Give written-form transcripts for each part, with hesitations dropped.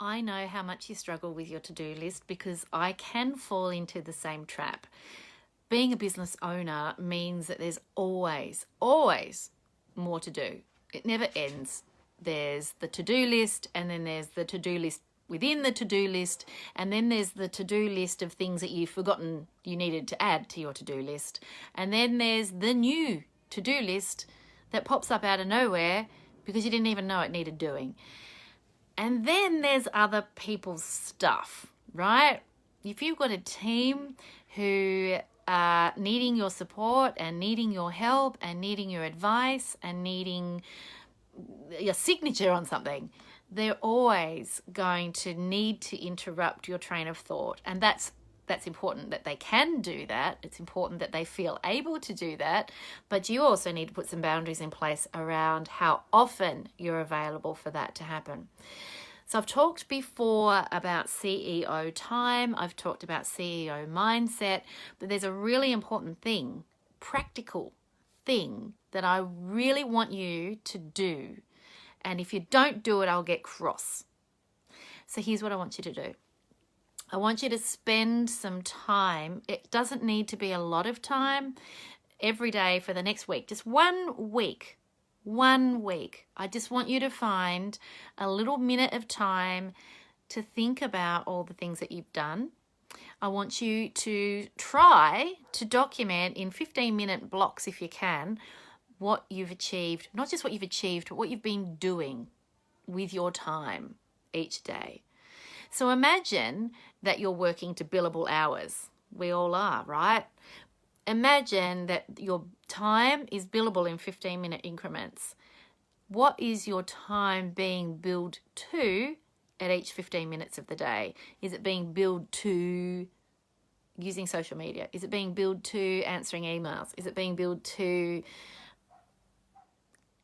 I know how much you struggle with your to-do list because I can fall into the same trap. Being a business owner means that there's always more to do. It never ends. There's the to-do list, and then there's the to-do list within the to-do list, and then there's the to-do list of things that you've forgotten you needed to add to your to-do list. And then there's the new to-do list that pops up out of nowhere because you didn't even know it needed doing. And then there's other people's stuff, right? If you've got a team who are needing your support and needing your help and needing your advice and needing your signature on something, they're always going to need to interrupt your train of thought. And that's important that they can do that. It's important that they feel able to do that. But you also need to put some boundaries in place around how often you're available for that to happen. So I've talked before about CEO time. I've talked about CEO mindset. But there's a really important thing, practical thing that I really want you to do. And if you don't do it, I'll get cross. So here's what I want you to do. I want you to spend some time. It doesn't need to be a lot of time every day for the next week. Just 1 week. 1 week. I just want you to find a little minute of time to think about all the things that you've done. I want you to try to document in 15-minute blocks, if you can, what you've achieved. Not just what you've achieved, but what you've been doing with your time each day. So imagine that you're working to billable hours. We all are, right? Imagine that your time is billable in 15-minute increments. What is your time being billed to at each 15 minutes of the day? Is it being billed to using social media? Is it being billed to answering emails? Is it being billed to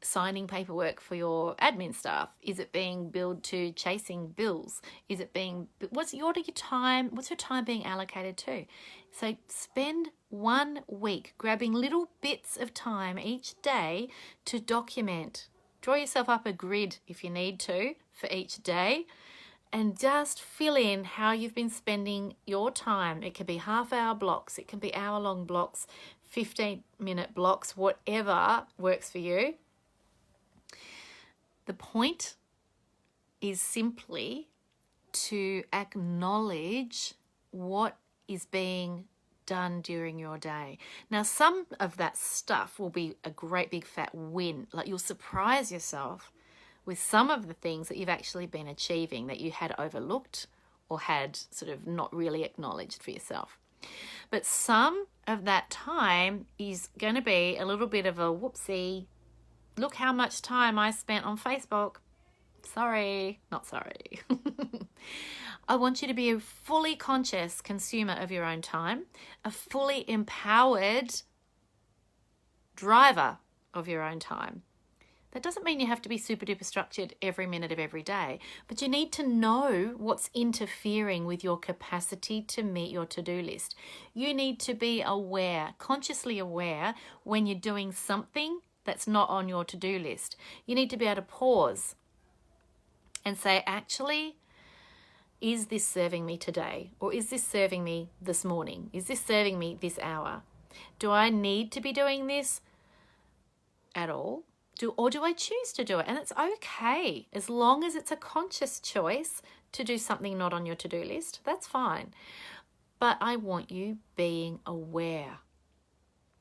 signing paperwork for your admin staff? Is it being billed to chasing bills? Is it being, what's your time being allocated to? So spend 1 week grabbing little bits of time each day to document. Draw yourself up a grid if you need to for each day, and just fill in how you've been spending your time. It can be half-hour blocks, it can be hour-long blocks, 15-minute blocks, whatever works for you. The point is simply to acknowledge what is being done during your day. Now, some of that stuff will be a great big fat win. Like, you'll surprise yourself with some of the things that you've actually been achieving that you had overlooked or had sort of not really acknowledged for yourself. But some of that time is going to be a little bit of a whoopsie. Look how much time I spent on Facebook. Sorry, not sorry. I want you to be a fully conscious consumer of your own time, a fully empowered driver of your own time. That doesn't mean you have to be super duper structured every minute of every day, but you need to know what's interfering with your capacity to meet your to-do list. You need to be aware, consciously aware, when you're doing something that's not on your to-do list. You need to be able to pause and say, actually, is this serving me today? Or is this serving me this morning? Is this serving me this hour? Do I need to be doing this at all? Or do I choose to do it? And it's okay. As long as it's a conscious choice to do something not on your to-do list, that's fine. But I want you being aware.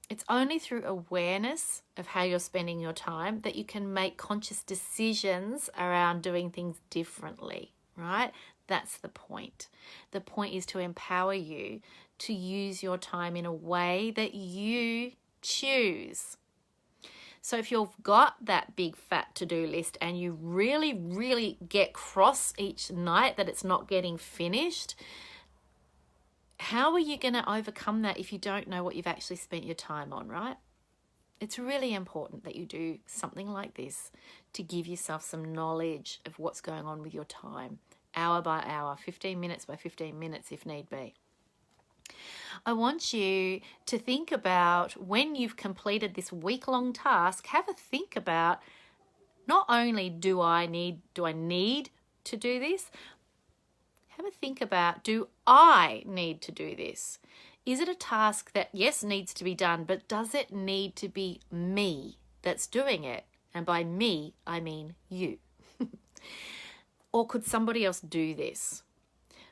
It's only through awareness of how you're spending your time that you can make conscious decisions around doing things differently, right? That's the point. The point is to empower you to use your time in a way that you choose. So if you've got that big fat to-do list and you really, really get cross each night that it's not getting finished, how are you going to overcome that if you don't know what you've actually spent your time on, right? It's really important that you do something like this to give yourself some knowledge of what's going on with your time, hour by hour, 15 minutes by 15 minutes if need be. I want you to think about when you've completed this week-long task, have a think about not only do I need to do this, have a think about, do I need to do this? Is it a task that, yes, needs to be done, but does it need to be me that's doing it? And by me, I mean you. Or could somebody else do this?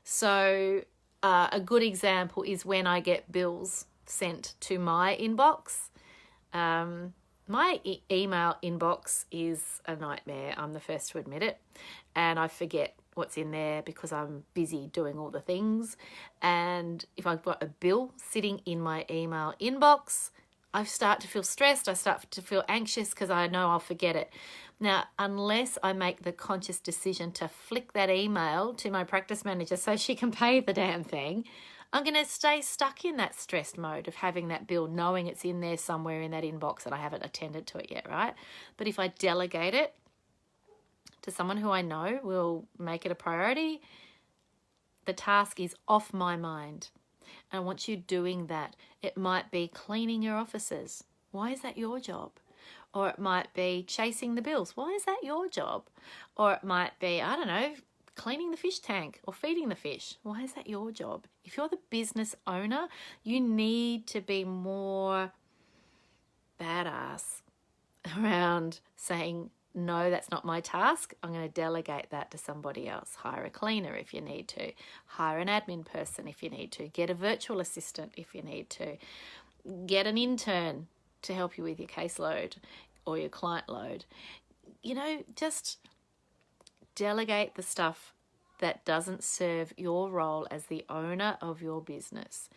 So a good example is when I get bills sent to my inbox. My email inbox is a nightmare. I'm the first to admit it. And I forget what's in there because I'm busy doing all the things. And if I've got a bill sitting in my email inbox, I start to feel stressed. I start to feel anxious because I know I'll forget it. Now, unless I make the conscious decision to flick that email to my practice manager so she can pay the damn thing, I'm going to stay stuck in that stressed mode of having that bill, knowing it's in there somewhere in that inbox and I haven't attended to it yet, right? But if I delegate it to someone who I know will make it a priority, the task is off my mind. And I want you doing that. It might be cleaning your offices. Why is that your job? Or it might be chasing the bills. Why is that your job? Or it might be, I don't know, cleaning the fish tank or feeding the fish. Why is that your job? If you're the business owner, you need to be more badass around saying, no, that's not my task. I'm going to delegate that to somebody else. Hire a cleaner if you need to. Hire an admin person if you need to. Get a virtual assistant if you need to. Get an intern to help you with your caseload or your client load. You know, just delegate the stuff that doesn't serve your role as the owner of your business.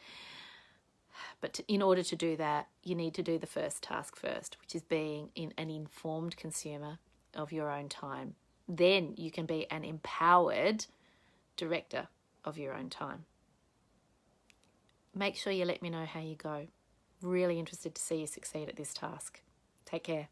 But in order to do that, you need to do the first task first, which is being an informed consumer of your own time. Then you can be an empowered director of your own time. Make sure you let me know how you go. Really interested to see you succeed at this task. Take care.